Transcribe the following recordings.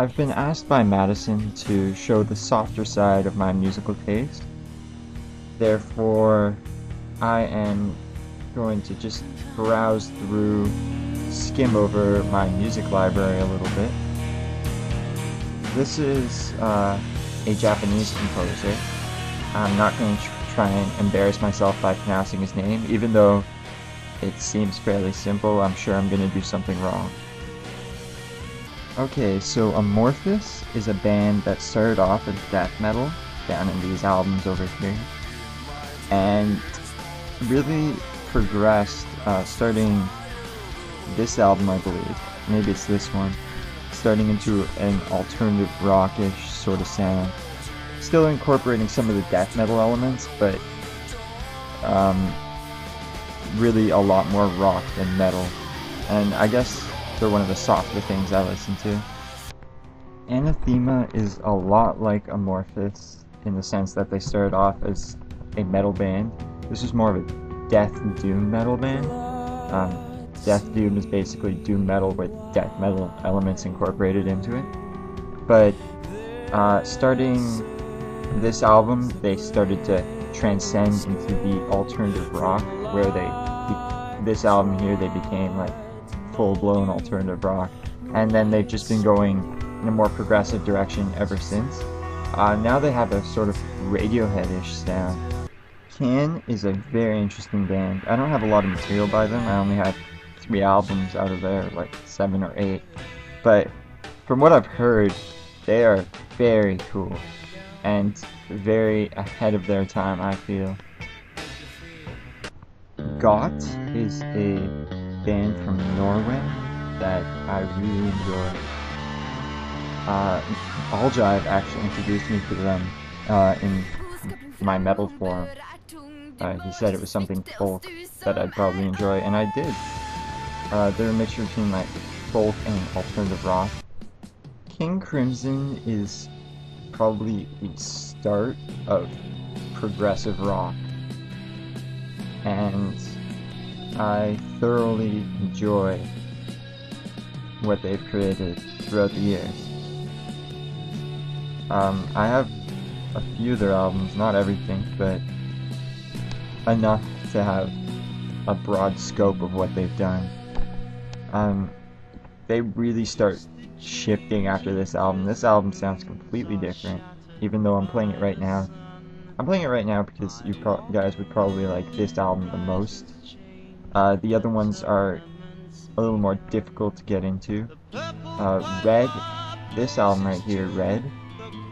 I've been asked by Madison to show the softer side of my musical taste. Therefore, I am going to just browse through, skim over my music library a little bit. This is a Japanese composer. I'm not going to try and embarrass myself by pronouncing his name, even though it seems fairly simple. I'm sure I'm going to do something wrong. Okay, so Amorphous is a band that started off as death metal down in these albums over here, and really progressed, starting this album, I believe, maybe it's this one, starting into an alternative rockish sort of sound, still incorporating some of the death metal elements, but really a lot more rock than metal, and I guess they're one of the softer things I listen to. Anathema is a lot like Amorphous in the sense that they started off as a metal band. This is more of a death doom metal band. Death doom is basically doom metal with death metal elements incorporated into it. But starting this album, they started to transcend into the alternative rock, where this album here, they became like full-blown alternative rock, and then they've just been going in a more progressive direction ever since. Now they have a sort of Radiohead-ish sound. Can is a very interesting band. I don't have a lot of material by them. I only have 3 albums out of their like 7 or 8, but from what I've heard, they are very cool and very ahead of their time, I feel. Got is a band from Norway that I really enjoy. Aljive actually introduced me to them in my metal forum. He said it was something folk that I'd probably enjoy, and I did. They're a mixture between like folk and alternative rock. King Crimson is probably the start of progressive rock, and I thoroughly enjoy what they've created throughout the years. I have a few of their albums, not everything, but enough to have a broad scope of what they've done. They really start shifting after this album. This album sounds completely different, even though I'm playing it right now. I'm playing it right now because you guys would probably like this album the most. The other ones are a little more difficult to get into. Red, this album right here, Red,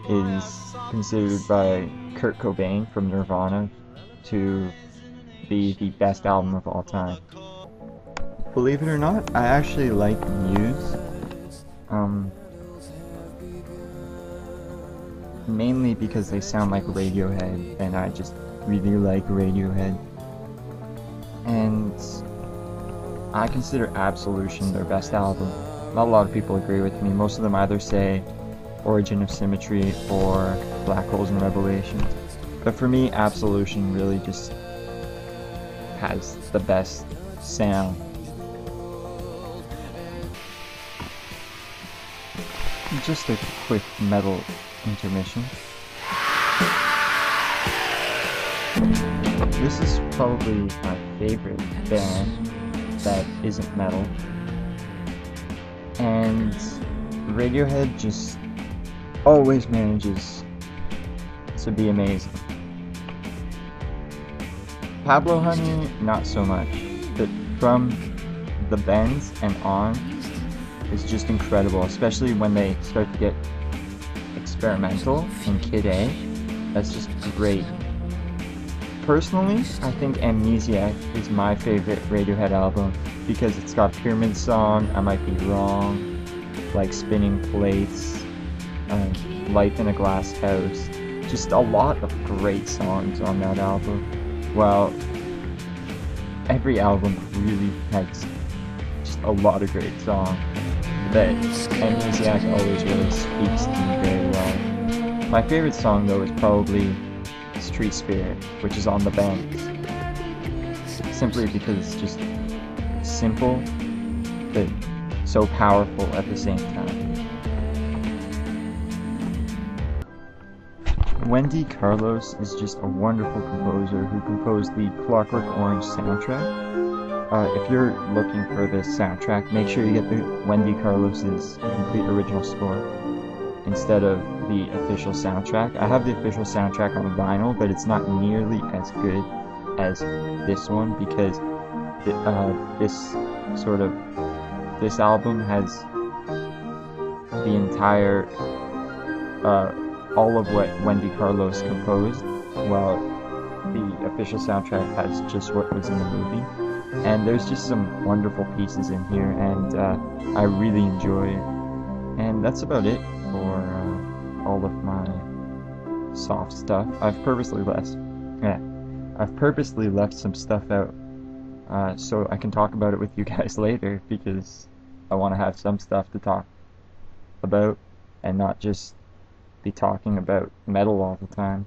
is considered by Kurt Cobain from Nirvana to be the best album of all time. Believe it or not, I actually like Muse. Mainly because they sound like Radiohead, and I just really like Radiohead. And I consider Absolution their best album. Not a lot of people agree with me. Most of them either say Origin of Symmetry or Black Holes and Revelations. But for me, Absolution really just has the best sound. Just a quick metal intermission. This is probably my favorite band that isn't metal, and Radiohead just always manages to be amazing. Pablo Honey, not so much, but from the Bends and on is just incredible, especially when they start to get experimental in Kid A. That's just great. Personally, I think Amnesiac is my favorite Radiohead album because it's got Pyramid Song, I Might Be Wrong, like Spinning Plates, Life in a Glass House. Just a lot of great songs on that album. Well, every album really has just a lot of great songs, but Amnesiac always really speaks to me very well. My favorite song though is probably Street Spirit, which is on the Bends, simply because it's just simple but so powerful at the same time. Wendy Carlos is just a wonderful composer who composed the Clockwork Orange soundtrack. If you're looking for this soundtrack, make sure you get the Wendy Carlos's complete original score instead of the official soundtrack. I have the official soundtrack on vinyl, but it's not nearly as good as this one because this album has the entire all of what Wendy Carlos composed, while the official soundtrack has just what was in the movie. And there's just some wonderful pieces in here, and I really enjoy it. And that's about it for all of my soft stuff. I've purposely left some stuff out so I can talk about it with you guys later, because I want to have some stuff to talk about and not just be talking about metal all the time.